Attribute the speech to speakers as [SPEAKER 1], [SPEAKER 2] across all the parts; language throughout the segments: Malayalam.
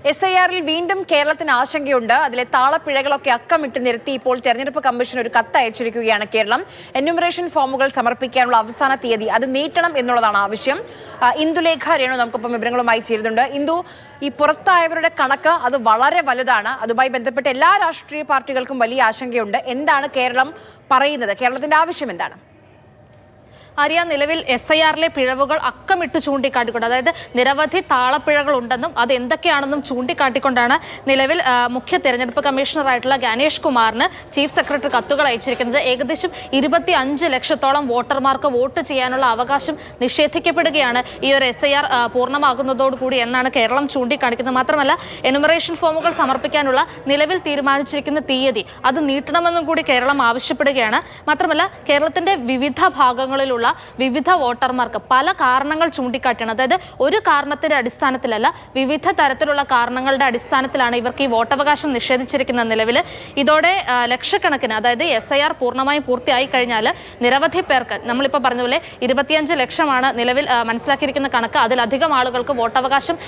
[SPEAKER 1] SIR-ൽ വീണ്ടും കേരളത്തിന് ആശങ്കയുണ്ട്. അതിലെ താളപ്പിഴകളൊക്കെ അക്കമിട്ട് നിരത്തി ഇപ്പോൾ തെരഞ്ഞെടുപ്പ് കമ്മീഷൻ ഒരു കത്ത് അയച്ചിരിക്കുകയാണ് കേരളം. എന്യൂമറേഷൻ ഫോമുകൾ സമർപ്പിക്കാനുള്ള അവസാന തീയതി അത് നീട്ടണം എന്നുള്ളതാണ് ആവശ്യം. ഇന്ദുലേഖ രേണു നമുക്കൊപ്പം വിവരങ്ങളുമായി ചേരുന്നുണ്ട്. ഇന്ദു, ഈ പുറത്തായവരുടെ കണക്ക് അത് വളരെ വലുതാണ്. അതുമായി ബന്ധപ്പെട്ട് എല്ലാ രാഷ്ട്രീയ പാർട്ടികൾക്കും വലിയ ആശങ്കയുണ്ട്. എന്താണ് കേരളം പറയുന്നത്? കേരളത്തിന്റെ ആവശ്യം എന്താണ്?
[SPEAKER 2] ആര്യ, നിലവിൽ SIR-ലെ പിഴവുകൾ അക്കമിട്ട് ചൂണ്ടിക്കാട്ടിക്കൊണ്ട്, അതായത് നിരവധി താളപ്പിഴകൾ ഉണ്ടെന്നും അത് എന്തൊക്കെയാണെന്നും ചൂണ്ടിക്കാട്ടിക്കൊണ്ടാണ് നിലവിൽ മുഖ്യ തെരഞ്ഞെടുപ്പ് കമ്മീഷണറായിട്ടുള്ള ഗണേഷ് കുമാറിന് ചീഫ് സെക്രട്ടറി കത്തുകൾ അയച്ചിരിക്കുന്നത്. ഏകദേശം 25 ലക്ഷത്തോളം വോട്ടർമാർക്ക് വോട്ട് ചെയ്യാനുള്ള അവകാശം നിഷേധിക്കപ്പെടുകയാണ് ഈ ഒരു SIR പൂർണ്ണമാകുന്നതോടുകൂടി എന്നാണ് കേരളം ചൂണ്ടിക്കാണിക്കുന്നത്. മാത്രമല്ല, എന്യൂമറേഷൻ ഫോമുകൾ സമർപ്പിക്കാനുള്ള നിലവിൽ തീരുമാനിച്ചിരിക്കുന്ന തീയതി അത് നീട്ടണമെന്നും കൂടി കേരളം ആവശ്യപ്പെടുകയാണ്. മാത്രമല്ല, കേരളത്തിന്റെ വിവിധ ഭാഗങ്ങളിലുള്ള വിവിധ വോട്ടർമാർക്ക് പല കാരണങ്ങൾ ചൂണ്ടിക്കാട്ടിയാണ്. അതായത് ഒരു കാരണത്തിന്റെ അടിസ്ഥാനത്തിലല്ല, വിവിധ തരത്തിലുള്ള കാരണങ്ങളുടെ അടിസ്ഥാനത്തിലാണ് ഇവർക്ക് ഈ വോട്ടവകാശം നിഷേധിച്ചിരിക്കുന്ന നിലവിൽ. ഇതോടെ ലക്ഷക്കണക്കിന്, അതായത് SIR പൂർണ്ണമായും പൂർത്തിയായി കഴിഞ്ഞാൽ നിരവധി പേർക്ക്, നമ്മളിപ്പോൾ പറഞ്ഞ പോലെ 25 ലക്ഷമാണ് നിലവിൽ മനസ്സിലാക്കിയിരിക്കുന്ന കണക്ക്, അതിലധികം ആളുകൾക്ക് വോട്ടവകാശം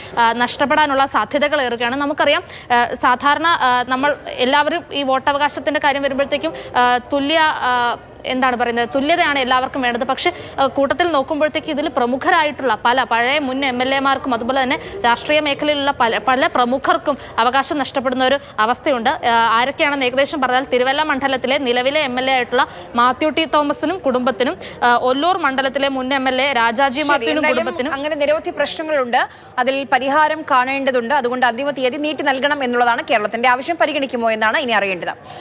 [SPEAKER 2] നഷ്ടപ്പെടാനുള്ള സാധ്യതകൾ ഏറുകയാണ്. നമുക്കറിയാം, സാധാരണ നമ്മൾ എല്ലാവരും ഈ വോട്ടവകാശത്തിന്റെ കാര്യം വരുമ്പോഴത്തേക്കും തുല്യതയാണ് എല്ലാവർക്കും വേണ്ടത്. പക്ഷെ കൂട്ടത്തിൽ നോക്കുമ്പോഴത്തേക്ക് ഇതിൽ പ്രമുഖരായിട്ടുള്ള പല പഴയ മുൻ MLA-മാർക്കും അതുപോലെ തന്നെ രാഷ്ട്രീയ മേഖലയിലുള്ള പല പ്രമുഖർക്കും അവകാശം നഷ്ടപ്പെടുന്ന ഒരു അവസ്ഥയുണ്ട്. ആരൊക്കെയാണെന്ന് ഏകദേശം പറഞ്ഞാൽ, തിരുവല്ല മണ്ഡലത്തിലെ നിലവിലെ MLA ആയിട്ടുള്ള മാത്യു ടി തോമസിനും കുടുംബത്തിനും, ഒല്ലൂർ മണ്ഡലത്തിലെ മുൻ MLA രാജാജി മാത്യുവിനും കുടുംബത്തിനും
[SPEAKER 1] അങ്ങനെ നിരവധി പ്രശ്നങ്ങളുണ്ട്. അതിൽ പരിഹാരം കാണേണ്ടതുണ്ട്. അതുകൊണ്ട് അന്തിമ തീയതി നീട്ടി നൽകണം എന്നുള്ളതാണ് കേരളത്തിന്റെ ആവശ്യം. പരിഗണിക്കുമോ എന്നാണ് ഇനി അറിയേണ്ടത്.